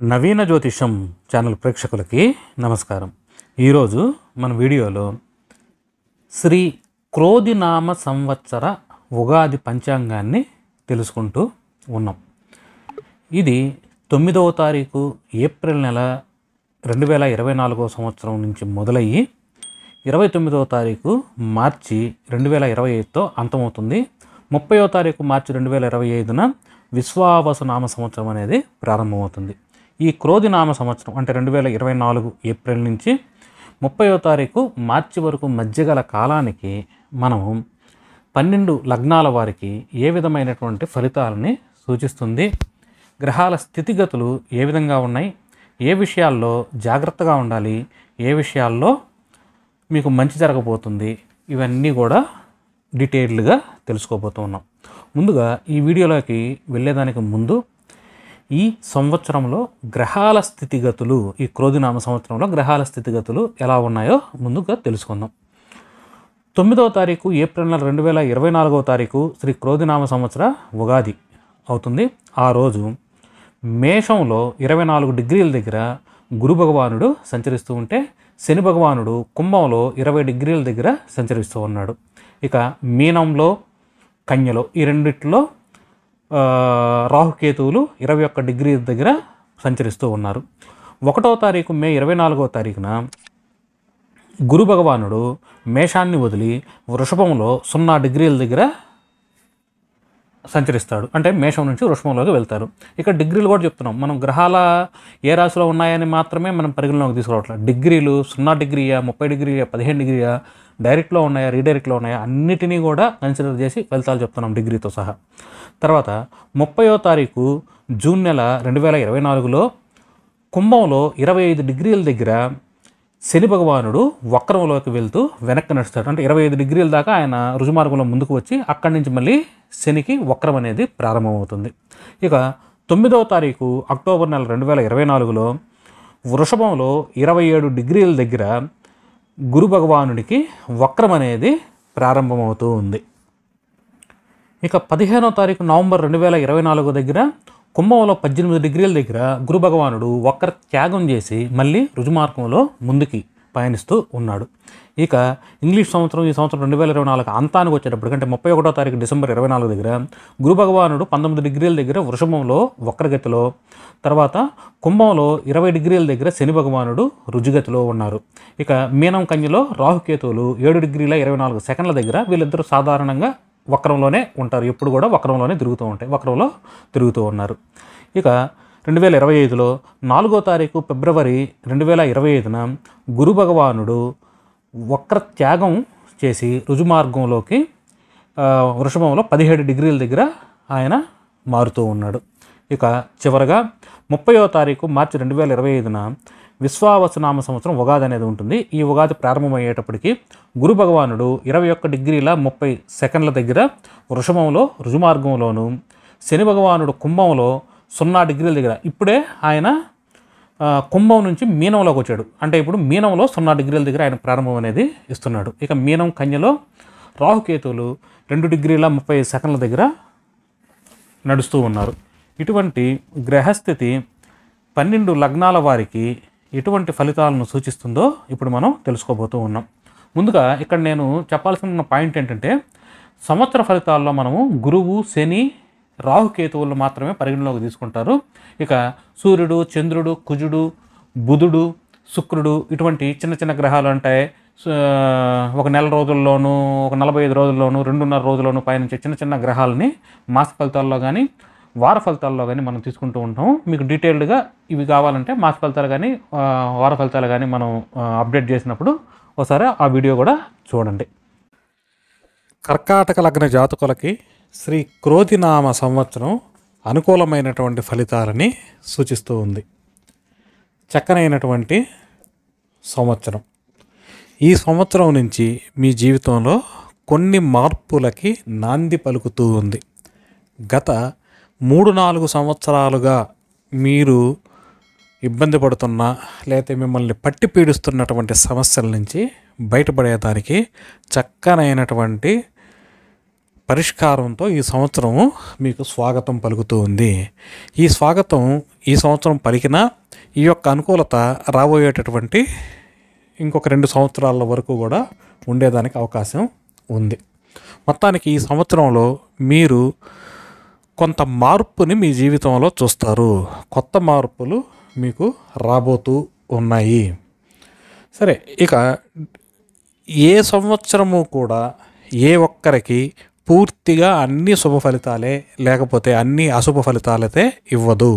నవీన జ్యోతిషం ఛానల్ ప్రేక్షకులకి నమస్కారం. ఈరోజు మన వీడియోలో శ్రీ క్రోధినామ సంవత్సర ఉగాది పంచాంగాన్ని తెలుసుకుంటూ ఉన్నాం. ఇది 9వ తారీఖు ఏప్రిల్ నెల 2024 సంవత్సరం నుంచి మొదలయ్యి 29వ తారీఖు మార్చి 2025తో అంతమవుతుంది. 30వ తారీఖు మార్చి 2025న విశ్వావసునామ సంవత్సరం అనేది ప్రారంభమవుతుంది. ఈ క్రోధినామ సంవత్సరం అంటే 2024 ఏప్రిల్ నుంచి 30వ తారీఖు మార్చి వరకు మధ్యగల కాలానికి మనము 12 లగ్నాల వారికి ఏ విధమైనటువంటి ఫలితాలని సూచిస్తుంది, గ్రహాల స్థితిగతులు ఏ విధంగా ఉన్నాయి, ఏ విషయాల్లో జాగ్రత్తగా ఉండాలి, ఏ విషయాల్లో మీకు మంచి జరగబోతుంది, ఇవన్నీ కూడా డీటెయిల్డ్గా తెలుసుకోబోతూ ఉన్నాం. ముందుగా ఈ వీడియోలోకి వెళ్ళేదానికి ముందు ఈ సంవత్సరంలో గ్రహాల స్థితిగతులు, ఈ క్రోధినామ సంవత్సరంలో గ్రహాల స్థితిగతులు ఎలా ఉన్నాయో ముందుగా తెలుసుకుందాం. 9వ తారీఖు ఏప్రిల్ నెల 2024వ తారీఖు శ్రీ క్రోధినామ సంవత్సర ఉగాది అవుతుంది. ఆ రోజు మేషంలో 24 డిగ్రీల దగ్గర గురు భగవానుడు సంచరిస్తూ ఉంటే, శని భగవానుడు కుంభంలో 20 డిగ్రీల దగ్గర సంచరిస్తూ ఉన్నాడు. ఇక మీనంలో, కన్యలో ఈ రెండిట్లో రాహుకేతువులు 21 డిగ్రీల దగ్గర సంచరిస్తూ ఉన్నారు. 1వ తారీఖు మే 24వ తారీఖున గురు భగవానుడు మేషాన్ని వదిలి వృషభంలో 0 డిగ్రీల దగ్గర సంచరిస్తాడు. అంటే మేషం నుంచి వృషభంలోకి వెళ్తారు. ఇక డిగ్రీలు కూడా చెప్తున్నాం. మనం గ్రహాల ఏ రాశిలో ఉన్నాయని మాత్రమే మనం పరిగణలోకి తీసుకోవట్లేదు. డిగ్రీలు 0 డిగ్రీయా, 30 డిగ్రీయా, 15 డిగ్రీయా, డైరెక్ట్లో ఉన్నాయా, రీడైరెక్ట్లో ఉన్నాయా, అన్నిటినీ కూడా కన్సిడర్ చేసి ఫలితాలు చెప్తున్నాం డిగ్రీతో సహా. తర్వాత 30వ తారీఖు జూన్ నెల 2024లో కుంభంలో 25 డిగ్రీల దగ్గర శని భగవానుడు వక్రంలోకి వెళ్తూ వెనక్కి నడుస్తాడు. అంటే 25 డిగ్రీల దాకా ఆయన రుజుమార్గంలో ముందుకు వచ్చి అక్కడి నుంచి మళ్ళీ శనికి వక్రం అనేది ప్రారంభమవుతుంది. ఇక 9వ తారీఖు అక్టోబర్ నెల 2024లో వృషభంలో 27 డిగ్రీల దగ్గర గురు భగవానుడికి వక్రం అనేది ప్రారంభమవుతూ ఉంది. ఇక 15వ తారీఖు నవంబర్ 2024 దగ్గర కుంభంలో 18 డిగ్రీల దగ్గర గురు భగవానుడు వక్ర త్యాగం చేసి మళ్ళీ రుజుమార్గంలో ముందుకి పయనిస్తూ ఉన్నాడు. ఇక ఇంగ్లీష్ సంవత్సరం ఈ సంవత్సరం 2024 అంతానికి వచ్చేటప్పుడు అంటే 31వ తారీఖు డిసెంబర్ 24 దగ్గర గురు భగవానుడు 19 డిగ్రీల దగ్గర వృషభంలో వక్రగతిలో, తర్వాత కుంభంలో 20 డిగ్రీల దగ్గర శని భగవానుడు రుజుగతిలో ఉన్నారు. ఇక మీనం కన్యలో రాహుకేతువులు 7 డిగ్రీల 24 సెకండ్ల దగ్గర వీళ్ళిద్దరూ సాధారణంగా వక్రంలోనే ఉంటారు. ఎప్పుడు కూడా వక్రంలోనే వక్రంలో తిరుగుతూ ఉన్నారు. ఇక 2025లో 4వ తారీఖు ఫిబ్రవరి 2025న గురు భగవానుడు వక్ర త్యాగం చేసి రుజుమార్గంలోకి వృషభంలో 17 డిగ్రీల దగ్గర ఆయన మారుతూ ఉన్నాడు. ఇక చివరగా 30వ తారీఖు మార్చి 2025న విశ్వావసునామ సంవత్సరం ఉగాది అనేది ఉంటుంది. ఈ ఉగాది ప్రారంభమయ్యేటప్పటికి గురు భగవానుడు 21 డిగ్రీల 30 సెకండ్ల దగ్గర వృషభంలో రుజుమార్గంలోను, శని భగవానుడు కుంభంలో 0 డిగ్రీల దగ్గర, ఇప్పుడే ఆయన కుంభం నుంచి మీనంలోకి వచ్చాడు. అంటే ఇప్పుడు మీనంలో 0 డిగ్రీల దగ్గర ఆయన ప్రారంభం అనేది ఇస్తున్నాడు. ఇక మీనం కన్యలో రాహుకేతువులు 2 డిగ్రీల 30 సెకండ్ల దగ్గర నడుస్తూ ఉన్నారు. ఇటువంటి గ్రహస్థితి 12 లగ్నాల వారికి ఎటువంటి ఫలితాలను సూచిస్తుందో ఇప్పుడు మనం తెలుసుకోబోతూ ఉన్నాం. ముందుగా ఇక్కడ నేను చెప్పాల్సిన పాయింట్ ఏంటంటే, సంవత్సర ఫలితాల్లో మనము గురువు, శని, రాహుకేతువులు మాత్రమే పరిగణలోకి తీసుకుంటారు. ఇక సూర్యుడు, చంద్రుడు, కుజుడు, బుధుడు, శుక్రుడు ఇటువంటి చిన్న చిన్న గ్రహాలు అంటే ఒక నెల రోజుల్లోనూ, ఒక 45 రోజుల్లోనూ, 2.5 రోజుల్లోనూ పయనించే చిన్న చిన్న గ్రహాలని మాస ఫలితాల్లో కానీ వార ఫలితాల్లో కానీ మనం తీసుకుంటూ ఉంటాం. మీకు డీటెయిల్డ్గా ఇవి కావాలంటే మాస ఫలితాలు కానీ వార ఫలితాలు కానీ మనం అప్డేట్ చేసినప్పుడు ఒకసారి ఆ వీడియో కూడా చూడండి. కర్కాటక లగ్న జాతకులకి శ్రీ క్రోధినామ సంవత్సరం అనుకూలమైనటువంటి ఫలితాలని సూచిస్తూ ఉంది. చక్కనైనటువంటి సంవత్సరం. ఈ సంవత్సరం నుంచి మీ జీవితంలో కొన్ని మార్పులకి నాంది పలుకుతూ ఉంది. గత 3-4 సంవత్సరాలుగా మీరు ఇబ్బంది పడుతున్న లేకపోతే మిమ్మల్ని పట్టి పీడిస్తున్నటువంటి సమస్యల నుంచి బయటపడేదానికి చక్కనైనటువంటి పరిష్కారంతో ఈ సంవత్సరము మీకు స్వాగతం పలుకుతూ ఉంది. ఈ స్వాగతం ఈ సంవత్సరం పలికినా ఈ యొక్క అనుకూలత రాబోయేటటువంటి ఇంకొక 2 సంవత్సరాల వరకు కూడా ఉండేదానికి అవకాశం ఉంది. మొత్తానికి ఈ సంవత్సరంలో మీరు కొంత మార్పుని మీ జీవితంలో చూస్తారు. కొత్త మార్పులు మీకు రాబోతూ ఉన్నాయి. సరే, ఇక ఏ సంవత్సరము కూడా ఏ ఒక్కరికి పూర్తిగా అన్ని శుభ ఫలితాలే లేకపోతే అన్ని అశుభ ఫలితాలైతే ఇవ్వదు.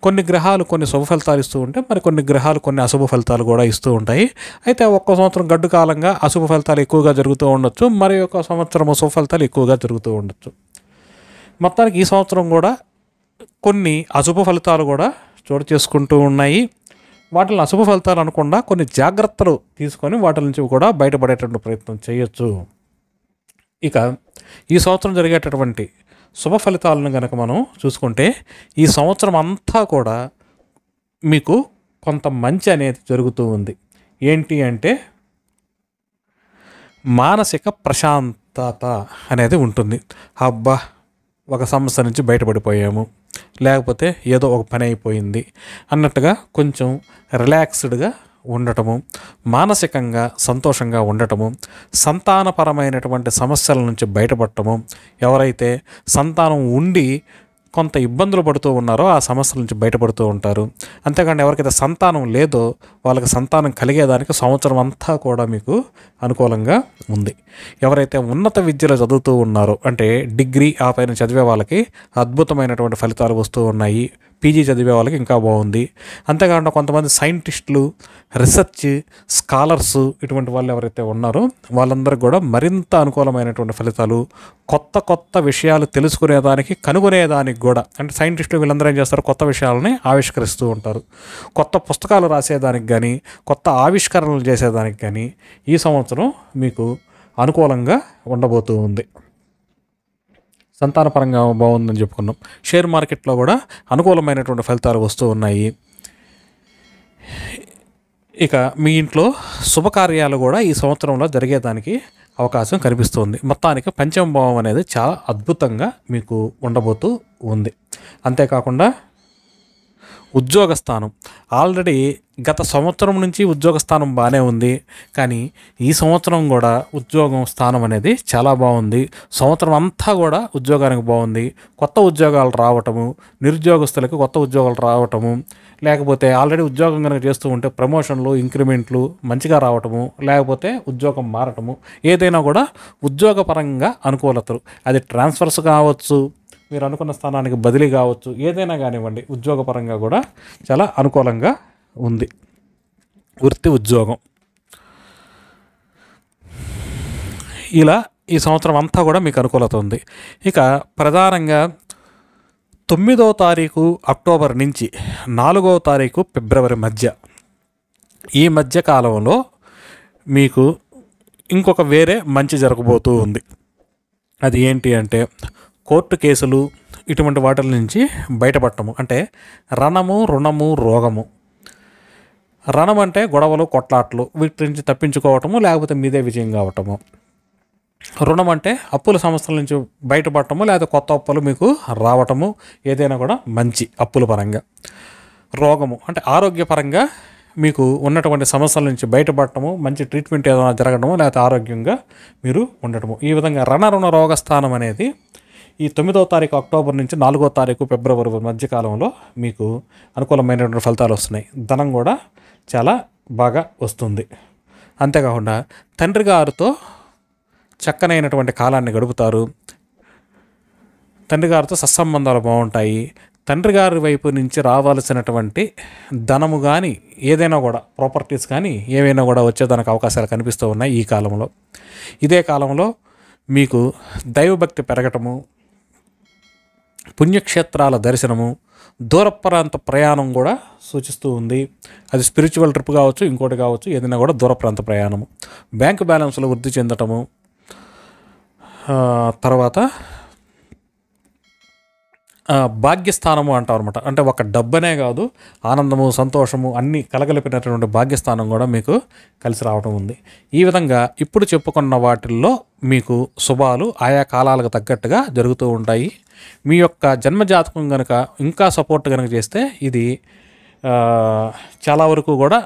కొన్ని గ్రహాలు కొన్ని శుభ ఫలితాలు ఇస్తూ ఉంటే మరి కొన్ని గ్రహాలు కొన్ని అశుభ ఫలితాలు కూడా ఇస్తూ ఉంటాయి. అయితే ఒక్క సంవత్సరం గడ్డు కాలంగా అశుభ ఫలితాలు ఎక్కువగా జరుగుతూ ఉండొచ్చు, మరి ఒక సంవత్సరం శుభ ఫలితాలు ఎక్కువగా జరుగుతూ ఉండొచ్చు. మొత్తానికి ఈ సంవత్సరం కూడా కొన్ని అశుభ ఫలితాలు కూడా చోటు చేసుకుంటూ ఉన్నాయి. వాటిని అశుభ ఫలితాలు అనకుండా కొన్ని జాగ్రత్తలు తీసుకొని వాటి నుంచి కూడా బయటపడేటువంటి ప్రయత్నం చేయొచ్చు. ఇక ఈ సంవత్సరం జరిగేటటువంటి శుభ ఫలితాలను కనుక మనం చూసుకుంటే ఈ సంవత్సరం అంతా కూడా మీకు కొంత మంచి అనేది జరుగుతూ ఉంది. ఏంటి అంటే మానసిక ప్రశాంతత అనేది ఉంటుంది. అబ్బా, ఒక సమస్య నుంచి బయటపడిపోయాము, లేకపోతే ఏదో ఒక పని అయిపోయింది అన్నట్టుగా కొంచెం రిలాక్స్డ్గా ఉండటము, మానసికంగా సంతోషంగా ఉండటము, సంతానపరమైనటువంటి సమస్యల నుంచి బయటపడటము, ఎవరైతే సంతానం ఉండి కొంత ఇబ్బందులు పడుతూ ఉన్నారో ఆ సమస్యల నుంచి బయటపడుతూ ఉంటారు. అంతేకాని ఎవరికైతే సంతానం లేదో వాళ్ళకి సంతానం కలిగేదానికి సంవత్సరం అంతా కూడా మీకు అనుకూలంగా ఉంది. ఎవరైతే ఉన్నత విద్యలో చదువుతూ ఉన్నారో అంటే డిగ్రీ ఆ పైన చదివే వాళ్ళకి అద్భుతమైనటువంటి ఫలితాలు వస్తూ ఉన్నాయి. పీజీ చదివే వాళ్ళకి ఇంకా బాగుంది. అంతేకాకుండా కొంతమంది సైంటిస్టులు, రీసెర్చ్ స్కాలర్స్ ఇటువంటి వాళ్ళు ఎవరైతే ఉన్నారో వాళ్ళందరికీ కూడా మరింత అనుకూలమైనటువంటి ఫలితాలు, కొత్త కొత్త విషయాలు తెలుసుకునేదానికి కనుగొనేదానికి కూడా, అంటే సైంటిస్టులు వీళ్ళందరూ ఏం చేస్తారు, కొత్త విషయాలని ఆవిష్కరిస్తూ ఉంటారు. కొత్త పుస్తకాలు రాసేదానికి కానీ కొత్త ఆవిష్కరణలు చేసేదానికి కానీ ఈ సంవత్సరం మీకు అనుకూలంగా ఉండబోతూ ఉంది. సంతానపరంగా బాగుందని చెప్పుకున్నాం. షేర్ మార్కెట్లో కూడా అనుకూలమైనటువంటి ఫలితాలు వస్తూ ఉన్నాయి. ఇక మీ ఇంట్లో శుభకార్యాలు కూడా ఈ సంవత్సరంలో జరిగేదానికి అవకాశం కనిపిస్తుంది. మొత్తానికి పంచమ భావం అనేది చాలా అద్భుతంగా మీకు ఉండబోతూ ఉంది. అంతేకాకుండా ఉద్యోగ స్థానం ఆల్రెడీ గత సంవత్సరం నుంచి ఉద్యోగ స్థానం బాగానే ఉంది, కానీ ఈ సంవత్సరం కూడా ఉద్యోగం స్థానం అనేది చాలా బాగుంది. సంవత్సరం అంతా కూడా ఉద్యోగానికి బాగుంది. కొత్త ఉద్యోగాలు రావటము, నిరుద్యోగస్తులకు కొత్త ఉద్యోగాలు రావటము, లేకపోతే ఆల్రెడీ ఉద్యోగం కనుక చేస్తూ ఉంటే ప్రమోషన్లు, ఇంక్రిమెంట్లు మంచిగా రావటము, లేకపోతే ఉద్యోగం మారటము, ఏదైనా కూడా ఉద్యోగపరంగా అనుకూలతలు, అది ట్రాన్స్ఫర్స్ కావచ్చు, మీరు అనుకున్న స్థానానికి బదిలీ కావచ్చు, ఏదైనా కానివ్వండి ఉద్యోగపరంగా కూడా చాలా అనుకూలంగా ఉంది. వృత్తి ఉద్యోగం ఇలా ఈ సంవత్సరం అంతా కూడా మీకు అనుకూలత ఉంది. ఇక ప్రధానంగా 9వ తారీఖు అక్టోబర్ నుంచి 4వ తారీఖు ఫిబ్రవరి మధ్య, ఈ మధ్య కాలంలో మీకు ఇంకొక వేరే మంచి జరగబోతూ ఉంది. అది ఏంటి అంటే కోర్టు కేసులు ఇటువంటి వాటి నుంచి బయటపడటము. అంటే రణము, రుణము, రోగము. రణం అంటే గొడవలు, కొట్లాట్లు, వీటి నుంచి తప్పించుకోవటము లేకపోతే మీదే విజయం కావటము. రుణం అంటే అప్పుల సమస్యల నుంచి బయటపడటము లేదా కొత్త అప్పులు మీకు రావటము, ఏదైనా కూడా మంచి అప్పుల పరంగా. రోగము అంటే ఆరోగ్యపరంగా మీకు ఉన్నటువంటి సమస్యల నుంచి బయటపడటము, మంచి ట్రీట్మెంట్ ఏదైనా జరగడము లేకపోతే ఆరోగ్యంగా మీరు ఉండటము. ఈ విధంగా రుణ రోగస్థానం అనేది ఈ 9వ తారీఖు అక్టోబర్ నుంచి 4వ తారీఖు ఫిబ్రవరి మధ్యకాలంలో మీకు అనుకూలమైనటువంటి ఫలితాలు వస్తున్నాయి. ధనం కూడా చాలా బాగా వస్తుంది. అంతేకాకుండా తండ్రి గారితో చక్కనైనటువంటి కాలాన్ని గడుపుతారు. తండ్రి గారితో సత్సంబంధాలు బాగుంటాయి. తండ్రి గారి వైపు నుంచి రావాల్సినటువంటి ధనము కానీ ఏదైనా కూడా ప్రాపర్టీస్ కానీ ఏవైనా కూడా వచ్చేదానికి అవకాశాలు కనిపిస్తూ ఉన్నాయి ఈ కాలంలో. ఇదే కాలంలో మీకు దైవభక్తి పెరగటము, పుణ్యక్షేత్రాల దర్శనము, దూర ప్రాంత ప్రయాణం కూడా సూచిస్తూ ఉంది. అది స్పిరిచువల్ ట్రిప్ కావచ్చు, ఇంకోటి కావచ్చు, ఏదైనా కూడా దూర ప్రాంత ప్రయాణము. బ్యాంకు బ్యాలెన్స్లు వృద్ధి చెందటము, తర్వాత భాగ్యస్థానము అంటాం అనమాట. అంటే ఒక డబ్బనే కాదు, ఆనందము, సంతోషము అన్నీ కలగలిపినటువంటి భాగ్యస్థానం కూడా మీకు కలిసి రావడం ఉంది. ఈ విధంగా ఇప్పుడు చెప్పుకున్న వాటిల్లో మీకు శుభాలు ఆయా కాలాలకు తగ్గట్టుగా జరుగుతూ ఉంటాయి. మీ యొక్క జన్మజాతకం కనుక ఇంకా సపోర్ట్ కనుక చేస్తే ఇది చాలా వరకు కూడా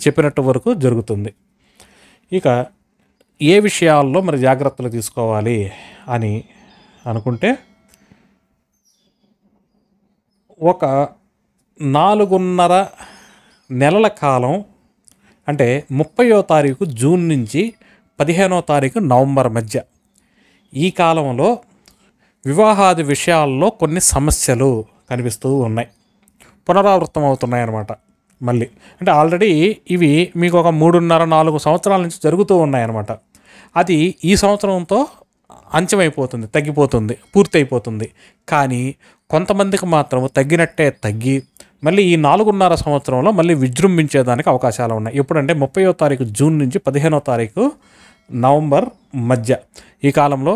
చెప్పినట్టు వరకు జరుగుతుంది. ఇక ఏ విషయాల్లో మరి జాగ్రత్తలు తీసుకోవాలి అని అనుకుంటే, ఒక 4.5 నెలల కాలం, అంటే 30వ తారీఖు జూన్ నుంచి 15వ తారీఖు నవంబర్ మధ్య, ఈ కాలంలో వివాహాది విషయాల్లో కొన్ని సమస్యలు కనిపిస్తూ ఉన్నాయి, పునరావృతం అవుతున్నాయి అన్నమాట. మళ్ళీ అంటే ఆల్రెడీ ఇవి మీకు ఒక 3.5-4 సంవత్సరాల నుంచి జరుగుతూ ఉన్నాయన్నమాట. అది ఈ సంవత్సరంతో అంచమైపోతుంది, తగ్గిపోతుంది, పూర్తి అయిపోతుంది. కానీ కొంతమందికి మాత్రం తగ్గినట్టే తగ్గి మళ్ళీ ఈ 4.5 సంవత్సరంలో మళ్ళీ విజృంభించేదానికి అవకాశాలు ఉన్నాయి. ఎప్పుడంటే 30వ తారీఖు జూన్ నుంచి 15వ తారీఖు నవంబర్ మధ్య, ఈ కాలంలో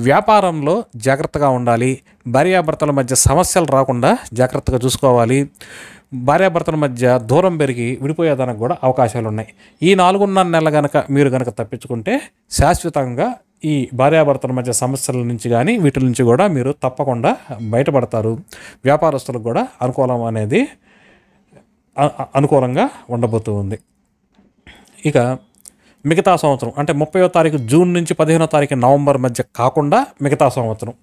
వ్యాపారంలో జాగ్రత్తగా ఉండాలి. భార్యాభర్తల మధ్య సమస్యలు రాకుండా జాగ్రత్తగా చూసుకోవాలి. భార్యాభర్తల మధ్య దూరం పెరిగి విడిపోయేదానికి కూడా అవకాశాలు ఉన్నాయి. ఈ 4.5 నెలలు మీరు కనుక తప్పించుకుంటే శాశ్వతంగా ఈ భార్యాభర్తల మధ్య సమస్యల నుంచి కానీ వీటి నుంచి కూడా మీరు తప్పకుండా బయటపడతారు. వ్యాపారస్తులకు కూడా అనుకూలంగా ఉండబోతుంది. ఇక మిగతా సంవత్సరం అంటే 30వ తారీఖు జూన్ నుంచి 15వ తారీఖు నవంబర్ మధ్య కాకుండా మిగతా సంవత్సరం,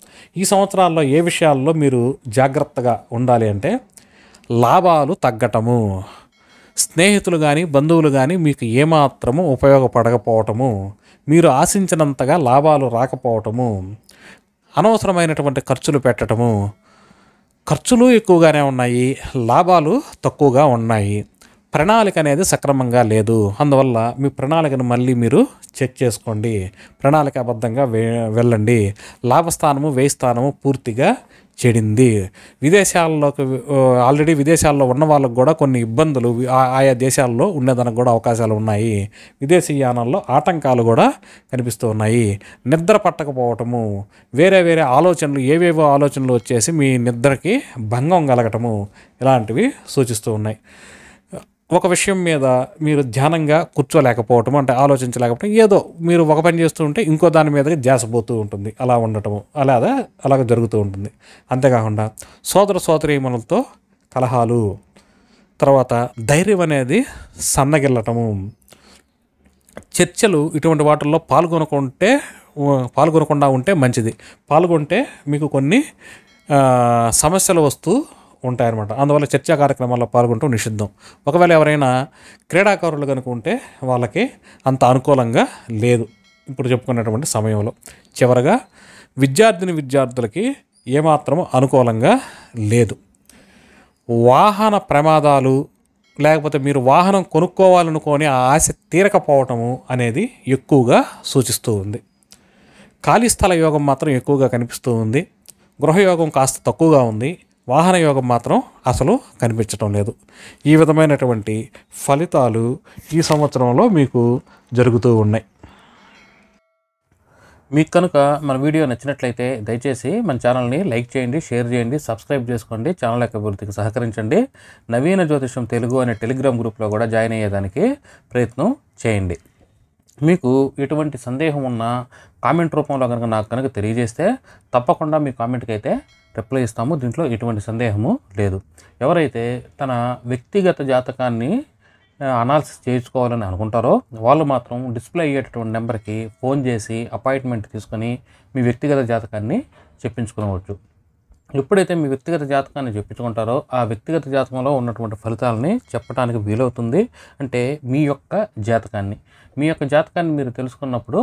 ఈ సంవత్సరాల్లో ఏ విషయాల్లో మీరు జాగ్రత్తగా ఉండాలి అంటే, లాభాలు తగ్గటము, స్నేహితులు కానీ బంధువులు కానీ మీకు ఏమాత్రము ఉపయోగపడకపోవటము, మీరు ఆశించినంతగా లాభాలు రాకపోవటము, అనవసరమైనటువంటి ఖర్చులు పెట్టడము, ఖర్చులు ఎక్కువగానే ఉన్నాయి, లాభాలు తక్కువగా ఉన్నాయి, ప్రణాళిక అనేది సక్రమంగా లేదు. అందువల్ల మీ ప్రణాళికను మళ్ళీ మీరు చెక్ చేసుకోండి, ప్రణాళికాబద్ధంగా వెళ్ళండి. లాభస్థానము, వ్యయ స్థానము పూర్తిగా చెడింది. ఆల్రెడీ విదేశాల్లో ఉన్న వాళ్ళకు కూడా కొన్ని ఇబ్బందులు ఆయా దేశాల్లో ఉండేదానికి కూడా అవకాశాలు ఉన్నాయి. విదేశీయానాల్లో ఆటంకాలు కూడా కనిపిస్తూ ఉన్నాయి. నిద్ర పట్టకపోవటము, వేరే ఆలోచనలు, ఏవేవో ఆలోచనలు వచ్చేసి మీ నిద్రకి భంగం కలగటము, ఇలాంటివి సూచిస్తూ ఉన్నాయి. ఒక విషయం మీద మీరు ధ్యానంగా కూర్చోలేకపోవటం, అంటే ఆలోచించలేకపోవటం, ఏదో మీరు ఒక పని చేస్తూ ఉంటే ఇంకో దాని మీదకి ధ్యాసపోతూ ఉంటుంది, అలా ఉండటము అలాగ జరుగుతూ ఉంటుంది. అంతేకాకుండా సోదరీమణులతో కలహాలు, తర్వాత ధైర్యం అనేది సన్నగిల్లటము, చర్చలు, ఇటువంటి వాటిల్లో పాల్గొనకుండా ఉంటే మంచిది. పాల్గొంటే మీకు కొన్ని సమస్యలు వస్తూ ఉంటాయన్నమాట. అందువల్ల చర్చా కార్యక్రమాల్లో పాల్గొనడం నిషిద్ధం. ఒకవేళ ఎవరైనా క్రీడాకారులు కనుక ఉంటే వాళ్ళకి అంత అనుకూలంగా లేదు ఇప్పుడు చెప్పుకున్నటువంటి సమయంలో. చివరగా విద్యార్థులకి ఏమాత్రం అనుకూలంగా లేదు. వాహన ప్రమాదాలు, లేకపోతే మీరు వాహనం కొనుక్కోవాలనుకొని ఆ ఆశ తీరకపోవటము అనేది ఎక్కువగా సూచిస్తూ ఉంది. ఖాళీ స్థల యోగం మాత్రం ఎక్కువగా కనిపిస్తూ ఉంది. గృహయోగం కాస్త తక్కువగా ఉంది. వాహన యోగం మాత్రం అసలు కనిపించడం లేదు. ఈ విధమైనటువంటి ఫలితాలు ఈ సంవత్సరంలో మీకు జరుగుతూ ఉన్నాయి. మీకు కనుక మన వీడియో నచ్చినట్లయితే దయచేసి మన ఛానల్ని లైక్ చేయండి, షేర్ చేయండి, సబ్స్క్రైబ్ చేసుకోండి, ఛానల్ యొక్క అభివృద్ధికి సహకరించండి. నవీన జ్యోతిషం తెలుగు అనే టెలిగ్రామ్ గ్రూప్లో కూడా జాయిన్ అయ్యేదానికి ప్రయత్నం చేయండి. మీకు ఎటువంటి సందేహం ఉన్నా కామెంట్ రూపంలో నాకు తెలియజేస్తే తప్పకుండా మీ కామెంట్కి అయితే రిప్లై ఇస్తాము. దీంట్లో ఎటువంటి సందేహము లేదు. ఎవరైతే తన వ్యక్తిగత జాతకాన్ని అనాలిసిస్ చేయించుకోవాలని అనుకుంటారో వాళ్ళు మాత్రం డిస్ప్లే అయ్యేటటువంటి నెంబర్కి ఫోన్ చేసి అపాయింట్మెంట్ తీసుకొని మీ వ్యక్తిగత జాతకాన్ని చెప్పించుకోవచ్చు. ఎప్పుడైతే మీ వ్యక్తిగత జాతకాన్ని చెప్పించుకుంటారో ఆ వ్యక్తిగత జాతకంలో ఉన్నటువంటి ఫలితాలని చెప్పడానికి వీలవుతుంది. అంటే మీ యొక్క జాతకాన్ని మీరు తెలుసుకున్నప్పుడు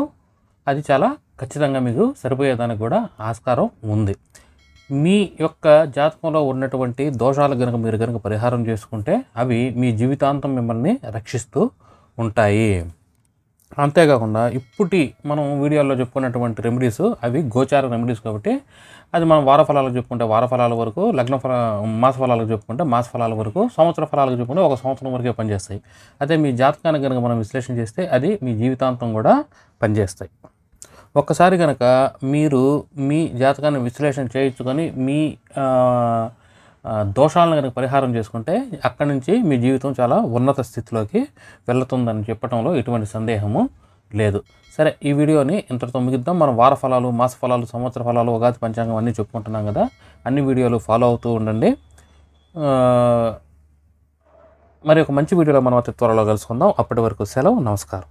అది చాలా ఖచ్చితంగా మీకు సరిపోయేదానికి కూడా ఆస్కారం ఉంది. మీ యొక్క జాతకంలో ఉన్నటువంటి దోషాలు మీరు పరిహారం చేసుకుంటే అవి మీ జీవితాంతం మిమ్మల్ని రక్షిస్తూ ఉంటాయి. అంతేకాకుండా మనం వీడియోలో చెప్పుకున్నటువంటి రెమెడీస్ అవి గోచార రెమెడీస్ కాబట్టి అది మనం వార ఫలాలకు చెప్పుకుంటే వార ఫలాల వరకు, మాస ఫలాలకు చెప్పుకుంటే మాస ఫలాల వరకు, సంవత్సర ఫలాలకు చెప్పుకుంటే ఒక సంవత్సరం వరకే పనిచేస్తాయి. అదే మీ జాతకాన్ని మనం విశ్లేషణ చేస్తే అది మీ జీవితాంతం కూడా పనిచేస్తాయి. ఒక్కసారి కనుక మీరు మీ జాతకాన్ని విశ్లేషణ చేయించుకొని మీ దోషాలను కనుక పరిహారం చేసుకుంటే అక్కడి నుంచి మీ జీవితం చాలా ఉన్నత స్థితిలోకి వెళుతుందని చెప్పడంలో ఎటువంటి సందేహము లేదు. సరే, ఈ వీడియోని ఇంతటితో ముగిద్దాం. మనం వార ఫలాలు, మాస ఫలాలు, సంవత్సర ఫలాలు, ఉగాది పంచాంగం అన్నీ చెప్పుకుంటున్నాం కదా, అన్ని వీడియోలు ఫాలో అవుతూ ఉండండి. మరి ఒక మంచి వీడియోలో మనం అతి త్వరలో కలుసుకుందాం. అప్పటి వరకు సెలవు, నమస్కారం.